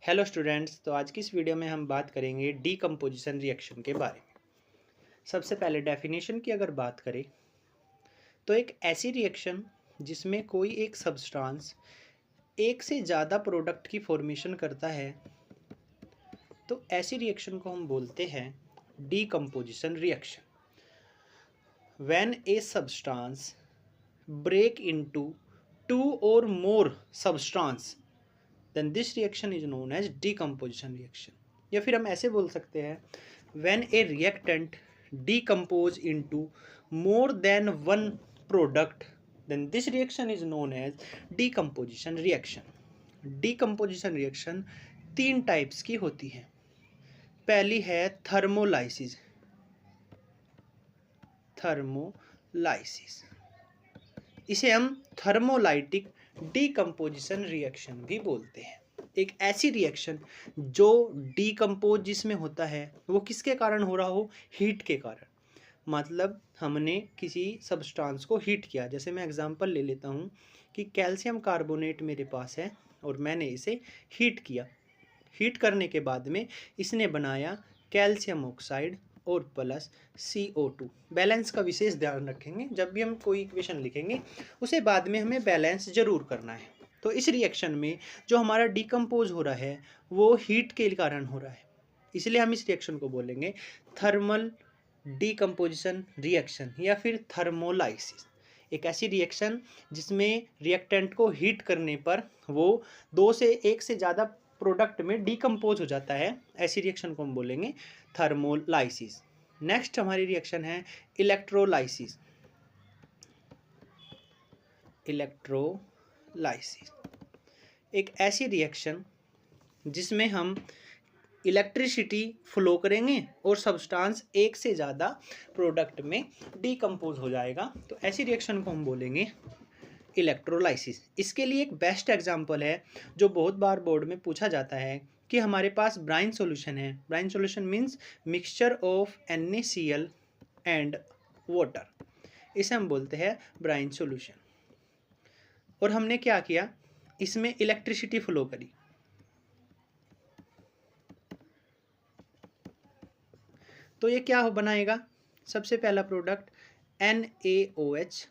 Hello students. तो आज की इस वीडियो में हम बात करेंगे डीकम्पोजिशन रिएक्शन के बारे में। सबसे पहले डेफिनेशन की अगर बात करें तो एक ऐसी रिएक्शन जिसमें कोई एक सब्सटेंस एक से ज़्यादा प्रोडक्ट की फॉर्मेशन करता है, तो ऐसी रिएक्शन को हम बोलते हैं decomposition reaction. When a substance break into two और more substance then this reaction is known as decomposition reaction। या फिर हम ऐसे बोल सकते हैं when a reactant decompose into more than one product then this reaction is known as decomposition reaction। decomposition reaction तीन types की होती है। पहली है थर्मोलाइसिस। इसे हम थर्मोलाइटिक डीकम्पोजिशन रिएक्शन भी बोलते हैं। एक ऐसी रिएक्शन जो डीकम्पोज जिसमें होता है वो किसके कारण हो रहा हो? हीट के कारण। मतलब हमने किसी सब्सटेंस को हीट किया। जैसे मैं एग्जांपल ले लेता हूँ कि कैल्शियम कार्बोनेट मेरे पास है और मैंने इसे हीट किया। हीट करने के बाद में इसने बनाया कैल्शियम ऑक्साइड और प्लस CO2। बैलेंस का विशेष ध्यान रखेंगे, जब भी हम कोई इक्वेशन लिखेंगे उसे बाद में हमें बैलेंस जरूर करना है। तो इस रिएक्शन में जो हमारा डिकम्पोज हो रहा है वो हीट के कारण हो रहा है, इसलिए हम इस रिएक्शन को बोलेंगे थर्मल डिकम्पोजिशन रिएक्शन या फिर थर्मोलाइसिस। एक ऐसी रिएक्शन जिसमें रिएक्टेंट को हीट करने पर वो दो से एक से ज़्यादा प्रोडक्ट में डिकम्पोज हो जाता है, ऐसी रिएक्शन को हम बोलेंगे थर्मोलाइसिस। नेक्स्ट हमारी रिएक्शन है इलेक्ट्रोलाइसिस। एक ऐसी रिएक्शन जिसमें हम इलेक्ट्रिसिटी फ्लो करेंगे और सब्सटेंस एक से ज़्यादा प्रोडक्ट में डिकम्पोज हो जाएगा, तो ऐसी रिएक्शन को हम बोलेंगे इलेक्ट्रोलाइसिस। इसके लिए एक बेस्ट एग्जांपल है जो बहुत बार बोर्ड में पूछा जाता है कि हमारे पास ब्राइन सॉल्यूशन है। Brine solution means mixture of NaCl and water, इसे हम बोलते हैं ब्राइन सॉल्यूशन। और हमने क्या किया, इसमें इलेक्ट्रिसिटी फ्लो करी। तो ये क्या बनाएगा? सबसे पहला प्रोडक्ट NaOH,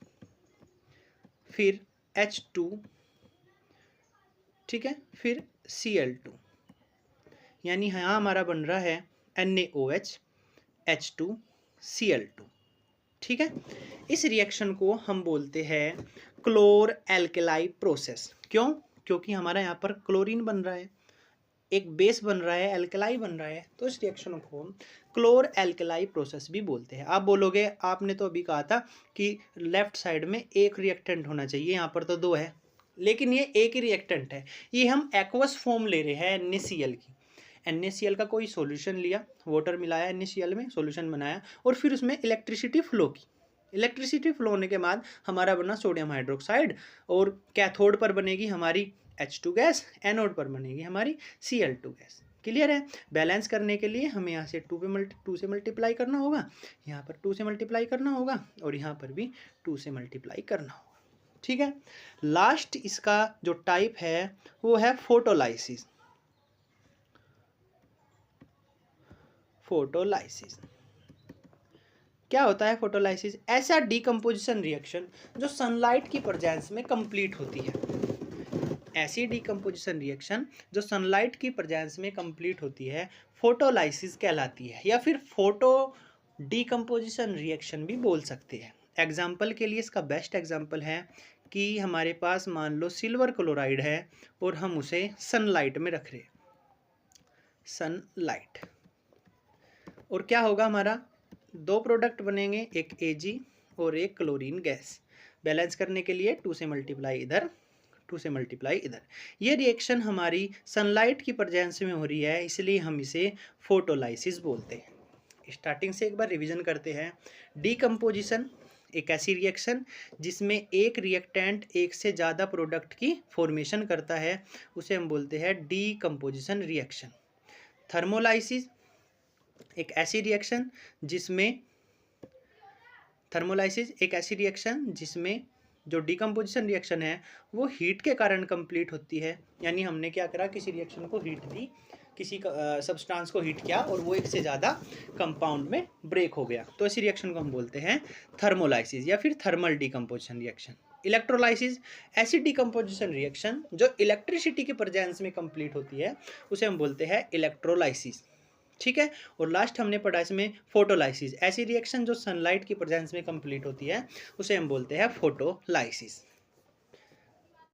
फिर H2, ठीक है, फिर Cl2। यानी यहाँ हमारा बन रहा है NaOH H2 Cl2, ठीक है। इस रिएक्शन को हम बोलते हैं क्लोर एल्केलाई प्रोसेस। क्यों? क्योंकि हमारा यहाँ पर क्लोरीन बन रहा है, एक बेस बन रहा है, एल्केलाई बन रहा है, तो इस रिएक्शन को हम क्लोर एल्केलाई प्रोसेस भी बोलते हैं। आप बोलोगे आपने तो अभी कहा था कि लेफ्ट साइड में एक रिएक्टेंट होना चाहिए, यहाँ पर तो दो है, लेकिन ये एक ही रिएक्टेंट है। ये हम एक्वस फॉर्म ले रहे हैं NaCl की। NaCl का कोई सॉल्यूशन लिया, वाटर मिलाया NaCl में, सॉल्यूशन बनाया और फिर उसमें इलेक्ट्रिसिटी फ्लो की। इलेक्ट्रिसिटी फ्लो होने के बाद हमारा बना सोडियम हाइड्रोक्साइड और कैथोड पर बनेगी हमारी H2 गैस, एनोड पर बनेगी हमारी Cl2 गैस। क्लियर है? बैलेंस करने के लिए हमें यहाँ से 2 से मल्टीप्लाई करना होगा, यहाँ पर 2 से मल्टीप्लाई करना होगा और यहाँ पर भी 2 से मल्टीप्लाई करना होगा, ठीक है। लास्ट इसका जो टाइप है वो है फोटोलाइसिस। क्या होता है फोटोलाइसिस? ऐसा डीकम्पोजिशन रिएक्शन जो सनलाइट की प्रेजेंस में कंप्लीट होती है। ऐसी डीकम्पोजिशन रिएक्शन जो सनलाइट की प्रेजेंस में कंप्लीट होती है फोटोलाइसिस कहलाती है, या फिर फोटो डीकम्पोजिशन रिएक्शन भी बोल सकते हैं। एग्जाम्पल के लिए इसका बेस्ट एग्जाम्पल है कि हमारे पास मान लो सिल्वर क्लोराइड है और हम उसे सनलाइट में रख रहे हैं, सनलाइट, और क्या होगा, हमारा दो प्रोडक्ट बनेंगे, एक Ag और एक क्लोरीन गैस। बैलेंस करने के लिए 2 से मल्टीप्लाई इधर, 2 से मल्टीप्लाई इधर। ये रिएक्शन हमारी सनलाइट की प्रेजेंस में हो रही है, इसलिए हम इसे फोटोलाइसिस बोलते हैं। स्टार्टिंग से एक बार रिवीजन करते हैं। डीकम्पोजिशन एक ऐसी रिएक्शन जिसमें एक रिएक्टेंट एक से ज़्यादा प्रोडक्ट की फॉर्मेशन करता है, उसे हम बोलते हैं डीकम्पोजिशन रिएक्शन। थर्मोलाइसिस एक ऐसी रिएक्शन जिसमें जो डिकम्पोजिशन रिएक्शन है वो हीट के कारण कंप्लीट होती है, यानी हमने क्या करा, किसी रिएक्शन को हीट दी, किसी सब्सटेंस को हीट किया और वो एक से ज़्यादा कंपाउंड में ब्रेक हो गया, तो इसी रिएक्शन को हम बोलते हैं थर्मोलाइसिस या फिर थर्मल डिकम्पोजिशन रिएक्शन। इलेक्ट्रोलाइसिस ऐसी डिकम्पोजिशन रिएक्शन जो इलेक्ट्रिसिटी के प्रेजेंस में कंप्लीट होती है, उसे हम बोलते हैं इलेक्ट्रोलाइसिस। ठीक है। और लास्ट हमने पढ़ा इसमें फोटोलाइसिस, ऐसी रिएक्शन जो सनलाइट की प्रेजेंस में कंप्लीट होती है, उसे हम बोलते हैं फोटोलाइसिस।